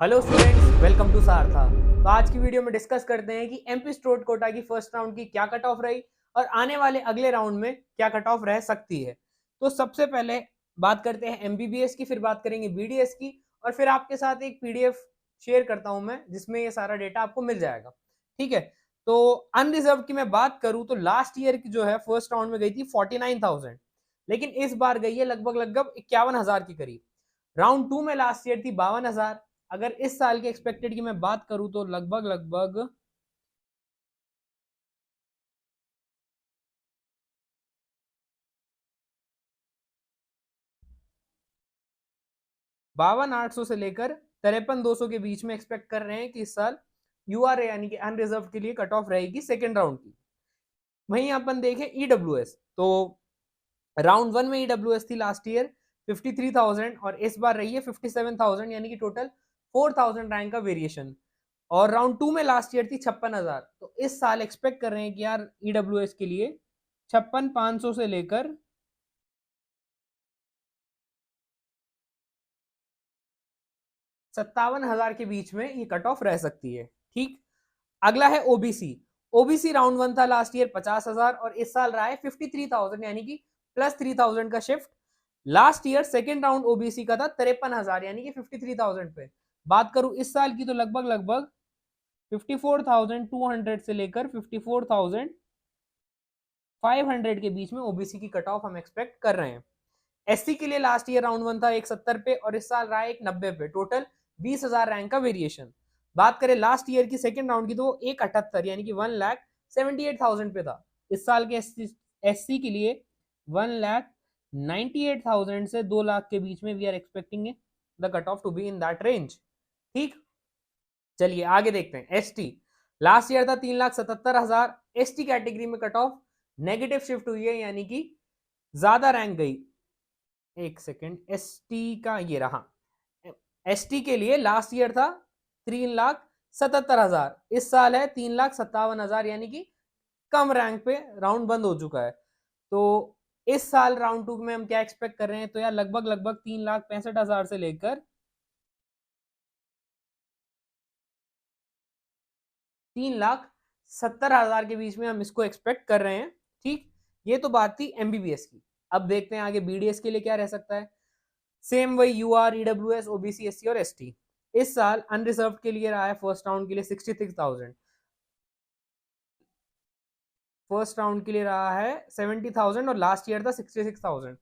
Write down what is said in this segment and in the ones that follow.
Hello students, welcome to Saratha. तो आज की वीडियो में डिस्कस करते हैं कि एमपी स्टूडेंट कोटा की फर्स्ट राउंड की क्या कट ऑफ रही और आने वाले अगले राउंड में क्या कट ऑफ रह सकती है। तो सबसे पहले बात करते हैं एमबीबीएस की, फिर बात करेंगे बीडीएस की और फिर आपके साथ एक पीडीएफ शेयर करता हूं मैं जिसमें ये सारा डेटा आपको मिल जाएगा। ठीक है, तो अनरिजर्व की मैं बात करूं तो लास्ट ईयर की जो है फर्स्ट राउंड में गई थी 49,000, लेकिन इस बार गई है लगभग लगभग 51,000 के करीब। राउंड टू में लास्ट ईयर थी 52,000। अगर इस साल के एक्सपेक्टेड की मैं बात करूं तो लगभग लगभग 52,800 से लेकर 53,200 के बीच में एक्सपेक्ट कर रहे हैं कि इस साल यूआरए यानी कि अनरिजर्व के लिए कट ऑफ रहेगी सेकेंड राउंड की। वहीं अपन देखें ईडब्ल्यूएस, तो राउंड वन में ईडब्ल्यूएस थी लास्ट ईयर 53,000 और इस बार रही है 57,000, यानी कि टोटल 4,000 रैंक का वेरिएशन। और राउंड टू में लास्ट ईयर थी 56,000। तो इस साल एक्सपेक्ट कर रहे हैं कि यार ईडब्ल्यूएस के लिए 56,500 से लेकर 57,000 के बीच में ये कट ऑफ रह सकती है। ठीक, अगला है ओबीसी। ओबीसी राउंड वन था लास्ट ईयर 50,000 और इस साल रहा है 53,000, यानी कि प्लस 3,000 का shift. Last year second round OBC का था 53,000, यानी कि 53,000 पे। बात करूं इस साल की तो लगभग लगभग 54,200 से लेकर 54,500 के बीच में ओबीसी की कट ऑफ हम एक्सपेक्ट कर रहे हैं। एससी के लिए लास्ट ईयर राउंड वन था 170 पे और इस साल रहा है 190 पे, टोटल 20,000 रैंक का वेरिएशन। बात करें लास्ट ईयर की सेकेंड राउंड की तो 178 यानी कि 1,78,000 पे था। इस साल के एससी के लिए 1,98,000 से 2 लाख के बीच में we are expecting the cut off to be in that range. ठीक, चलिए आगे देखते हैं। एसटी लास्ट ईयर था 3,77,000। एसटी कैटेगरी में कट ऑफ नेगेटिव शिफ्ट हुई है, यानी कि ज्यादा रैंक गई। एक सेकेंड, एसटी का ये रहा। एसटी के लिए लास्ट ईयर था 3,77,000, इस साल है 3,57,000, यानी कि कम रैंक पे राउंड बंद हो चुका है। तो इस साल राउंड टू में हम क्या एक्सपेक्ट कर रहे हैं, तो यार लगभग लगभग 3,65,000 से लेकर 3,70,000 के बीच में हम इसको एक्सपेक्ट कर रहे हैं। ठीक, ये तो बात थी एमबीबीएस की। अब देखते हैं आगे बीडीएस के लिए क्या रह सकता है। सेम वही यूआर, ईडब्ल्यूएस, ओबीसी, एससी और एसटी। इस साल अनरिजर्व के लिए रहा है फर्स्ट राउंड के लिए 66,000, फर्स्ट राउंड के लिए रहा है 70,000 और लास्ट ईयर था 66,000।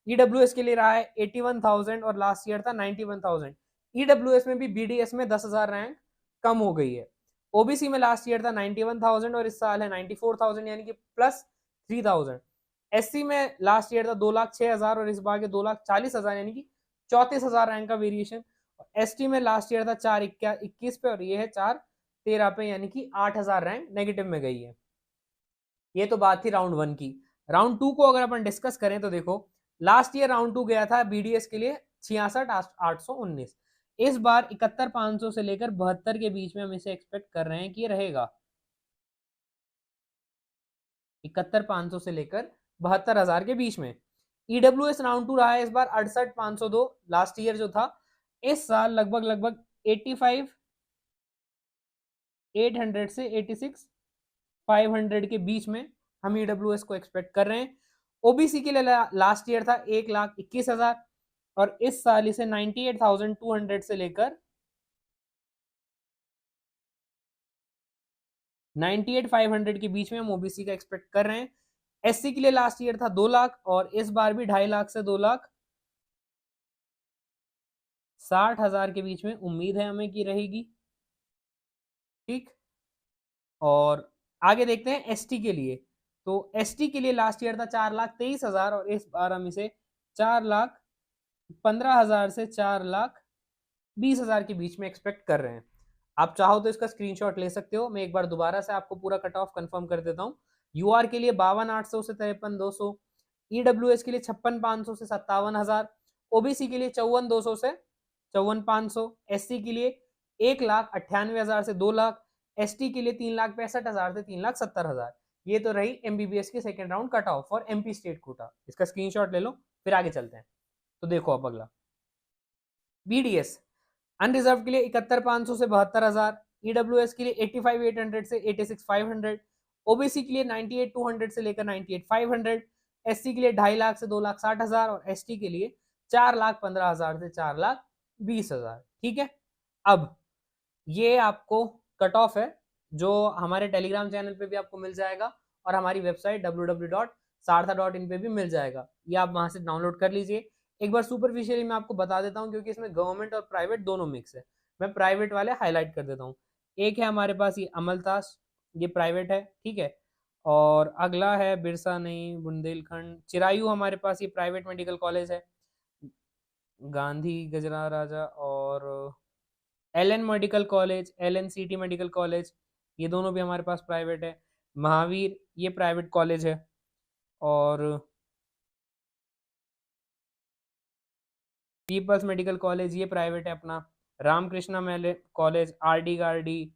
ईडब्ल्यूएस के लिए रहा है 81,000 और लास्ट ईयर था 91,000। ईडब्ल्यूएस में भी बीडीएस में 10,000 रैंक कम हो गई है। ओबीसी में लास्ट ईयर था 91,000 और इस साल है 94,000, यानी कि प्लस 3,000। एससी में लास्ट ईयर था 2,06,000 और इस बार के 2,40,000, यानी कि 34,000 रैंक का वेरिएशन। एसटी में लास्ट ईयर था 4,21 पे और ये है 4,13 पे, यानी कि 8,000 रैंक नेगेटिव में गई है। ये तो बात थी राउंड वन की। राउंड टू को अगर अपन डिस्कस करें तो देखो, लास्ट ईयर राउंड टू गया था बीडीएस के लिए 66,819। इस बार 71,500 से लेकर 72 के बीच में हम इसे एक्सपेक्ट कर रहे हैं कि ये रहेगा। 71,500 से लेकर 72,000 के बीच में। ईडब्ल्यूएस राउंड टू रहा है इस बार 68,502, लास्ट ईयर जो था। इस साल लगभग लगभग 85,800 से 86,500 के बीच में हम ईडब्ल्यूएस को एक्सपेक्ट कर रहे हैं। ओबीसी के लिए लास्ट ईयर था 1,21,000 और इस साल इसे 98,200 से लेकर 98,500 के बीच में हम ओबीसी का एक्सपेक्ट कर रहे हैं। एससी के लिए लास्ट ईयर था 2 लाख और इस बार भी 2.5 लाख से 2,60,000 के बीच में उम्मीद है हमें कि रहेगी। ठीक, और आगे देखते हैं एसटी के लिए। तो एसटी के लिए लास्ट ईयर था 4,23,000 और इस बार हम इसे 4,15,000 से 4,20,000 के बीच में एक्सपेक्ट कर रहे हैं। आप चाहो तो इसका स्क्रीनशॉट ले सकते हो। मैं एक बार दोबारा से आपको पूरा कट ऑफ कंफर्म कर देता हूँ। यूआर के लिए 52,800 से 53,200, ईडब्ल्यूएस के लिए 56,500 से 57,000, ओबीसी के लिए 54,200 से 54,500, एससी के लिए 1,98,000 से 2 लाख, एसटी के लिए 3,65,000 से 3,70,000। ये तो रही एमबीबीएस की second round cut off for MP state quota. इसका स्क्रीनशॉट ले लो, फिर आगे चलते हैं। तो देखो अब अगला बीडीएस। अनरिजर्व के लिए 71,500 से 72,000, ईडब्ल्यूएस के लिए 85,800 से 86,500, ओबीसी के लिए 98,200 से लेकर 98,500, एससी के लिए 2.5 लाख से 2,60,000 और एसटी के लिए 4,15,000 से 4,20,000। ठीक है, अब ये आपको कट ऑफ है जो हमारे टेलीग्राम चैनल पे भी आपको मिल जाएगा और हमारी वेबसाइट www.sartha.in पे भी मिल जाएगा, ये आप वहां से डाउनलोड कर लीजिए। एक बार सुपरफिशियली मैं आपको बता देता हूँ क्योंकि इसमें गवर्नमेंट और प्राइवेट दोनों मिक्स है, मैं प्राइवेट वाले हाईलाइट कर देता हूँ। एक है हमारे पास ये अमलतास, ये प्राइवेट है, ठीक है। और अगला है बिरसा नहीं बुंदेलखंड चिरायू, हमारे पास ये प्राइवेट मेडिकल कॉलेज है। गांधी गजरा राजा और LN medical college, LNCT medical college, ये दोनों भी हमारे पास प्राइवेट है। महावीर ये प्राइवेट कॉलेज है। और पीपल्स मेडिकल कॉलेज ये प्राइवेट है अपना। रामकृष्णा मेले कॉलेज, आरडी गार्डी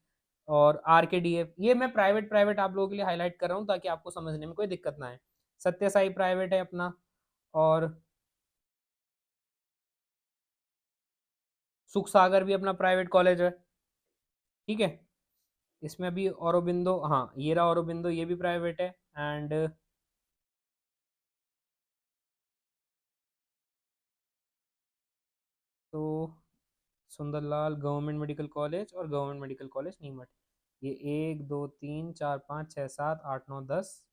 और आरकेडीएफ, ये मैं प्राइवेट प्राइवेट आप लोगों के लिए हाईलाइट कर रहा हूँ ताकि आपको समझने में कोई दिक्कत ना आए। सत्य साई प्राइवेट है अपना। और सुख सागर भी अपना प्राइवेट कॉलेज है, ठीक है। इसमें अभी औरोबिंदो, हाँ ये रहा औरोबिंदो, ये भी प्राइवेट है। एंड तो सुंदरलाल गवर्नमेंट मेडिकल कॉलेज और गवर्नमेंट मेडिकल कॉलेज नीमच, ये 1 2 3 4 5 6 7 8 9 10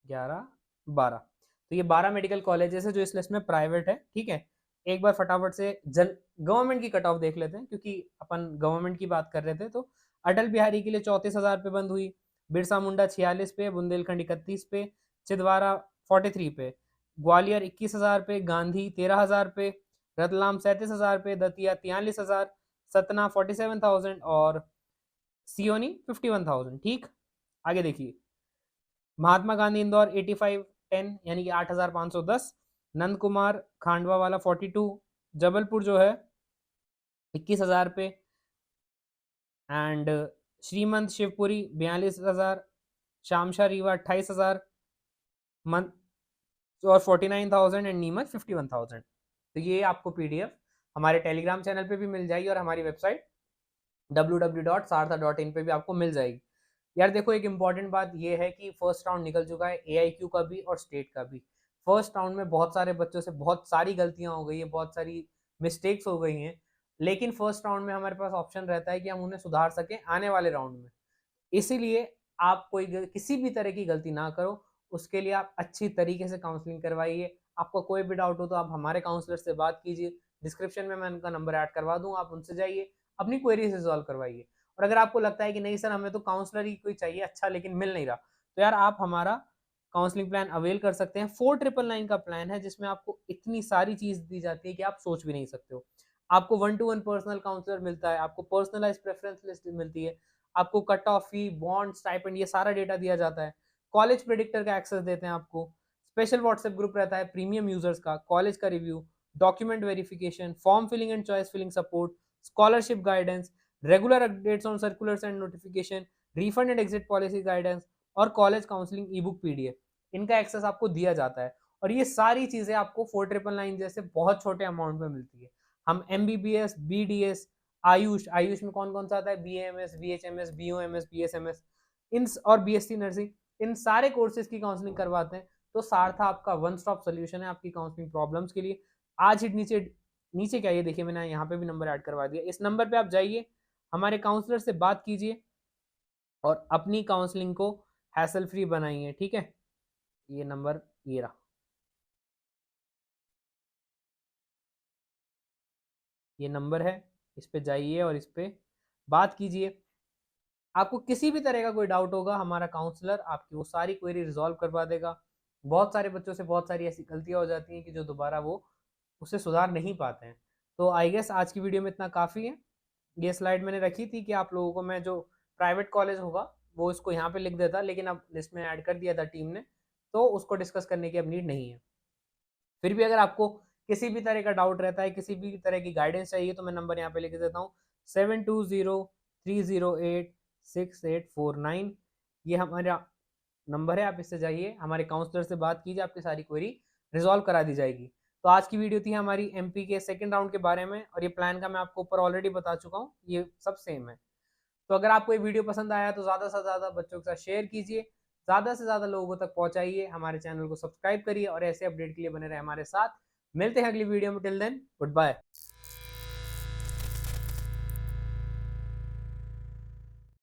11 12, तो ये 12 मेडिकल कॉलेजेस है जो इस लिस्ट में प्राइवेट है, ठीक है। एक बार फटाफट से जन गवर्नमेंट की कट ऑफ देख लेते हैं क्योंकि अपन गवर्नमेंट की बात कर रहे थे। तो अटल बिहारी के लिए 34,000 पे बंद हुई, बिरसा मुंडा 46 पे, बुंदेलखंड 31 पे, छिंदवाड़ा 43 पे, ग्वालियर 21,000 पे, गांधी 13,000 पे, रतलाम 37,000 पे, दतिया 43,000, सतना 47,000 और सियोनी 51,000। ठीक, आगे देखिए। महात्मा गांधी इंदौर 8510 यानी कि 8,510, नंद कुमार खांडवा वाला 42, जबलपुर जो है 21,000 पे, एंड श्रीमंत शिवपुरी 42,000, शामशा रीवा 28,000 और 49,000 एंड नीमच 51,000। तो ये आपको पीडीएफ हमारे टेलीग्राम चैनल पे भी मिल जाएगी और हमारी वेबसाइट www.sartha.in पे भी आपको मिल जाएगी। यार देखो, एक इंपॉर्टेंट बात ये है कि फर्स्ट राउंड निकल चुका है AIQ का भी और स्टेट का भी। फर्स्ट राउंड में बहुत सारे बच्चों से बहुत सारी गलतियां हो गई है, बहुत सारी मिस्टेक्स हो गई हैं, लेकिन फर्स्ट राउंड में हमारे पास ऑप्शन रहता है कि हम उन्हें सुधार सकें आने वाले राउंड में। इसीलिए आप किसी भी तरह की गलती ना करो, उसके लिए आप अच्छी तरीके से काउंसलिंग करवाइए। आपको कोई भी डाउट हो तो आप हमारे काउंसलर से बात कीजिए, डिस्क्रिप्शन में मैं उनका नंबर ऐड करवा दूँ, आप उनसे जाइए, अपनी क्वेरीज रिजॉल्व करवाइए। और अगर आपको लगता है कि नहीं सर हमें तो काउंसलर ही कोई चाहिए अच्छा लेकिन मिल नहीं रहा, तो यार आप हमारा काउंसलिंग प्लान अवेल कर सकते हैं। 4999 का प्लान है जिसमें आपको इतनी सारी चीज दी जाती है कि आप सोच भी नहीं सकते हो। आपको 1-to-1 पर्सनल काउंसलर मिलता है, आपको पर्सनलाइज प्रेफरेंस लिस्ट मिलती है, आपको कट ऑफ फी, बॉन्ड, स्टाइपेंड, ये सारा डेटा दिया जाता है। कॉलेज प्रेडिक्टर का एक्सेस देते हैं आपको, स्पेशल व्हाट्सएप ग्रुप रहता है प्रीमियम यूजर्स का, कॉलेज का review, document verification, form filling and choice filling support, scholarship guidance, regular updates on circulars and notification, refund and exit policy guidance और college counselling e book PDF, इनका access आपको दिया जाता है। और ये सारी चीजें आपको 4999 जैसे बहुत छोटे अमाउंट में मिलती है। हम MBBS, BDS, आयुष, आयुष में कौन कौन सा आता है, BAMS, BHMS, BOMS, BSMS, इन और BSc नर्सिंग, इन सारे कोर्सेज की काउंसलिंग करवाते हैं। तो सारथा आपका वन स्टॉप सोल्यूशन है आपकी काउंसलिंग प्रॉब्लम्स के लिए। आज ही नीचे नीचे क्या, ये देखिए मैंने यहाँ पे भी नंबर ऐड करवा दिया, इस नंबर पे आप जाइए, हमारे काउंसलर से बात कीजिए और अपनी काउंसलिंग को हैसल फ्री बनाइए, ठीक है। ये नंबर ये रहा, ये नंबर है, इस पे जाइए और इस पे बात कीजिए। आपको किसी भी तरह का कोई डाउट होगा, हमारा काउंसलर आपकी वो सारी क्वेरी रिजॉल्व करवा देगा। बहुत सारे बच्चों से बहुत सारी ऐसी गलतियां हो जाती हैं कि जो दोबारा वो उससे सुधार नहीं पाते हैं। तो आई गेस आज की वीडियो में इतना काफ़ी है। ये स्लाइड मैंने रखी थी कि आप लोगों को मैं जो प्राइवेट कॉलेज होगा वो इसको यहाँ पे लिख देता, लेकिन अब लिस्ट में ऐड कर दिया था टीम ने, तो उसको डिस्कस करने की अब नीड नहीं है। फिर भी अगर आपको किसी भी तरह का डाउट रहता है, किसी भी तरह की गाइडेंस चाहिए, तो मैं नंबर यहाँ पे लिख देता हूँ 7203086849। ये हमारा नंबर है, आप इससे जाइए, हमारे काउंसलर से बात कीजिए, आपकी सारी क्वेरी रिजॉल्व करा दी जाएगी। तो आज की वीडियो थी हमारी एमपी के सेकंड राउंड के बारे में, और ये प्लान का मैं आपको ऊपर ऑलरेडी बता चुका हूँ, ये सब सेम है। तो अगर आपको ये वीडियो पसंद आया तो ज़्यादा से ज़्यादा बच्चों के साथ शेयर कीजिए, ज़्यादा से ज़्यादा लोगों तक पहुंचाइए, हमारे चैनल को सब्सक्राइब करिए और ऐसे अपडेट के लिए बने रहे हमारे साथ। मिलते हैं अगली वीडियो में, टिल देन गुड बाय।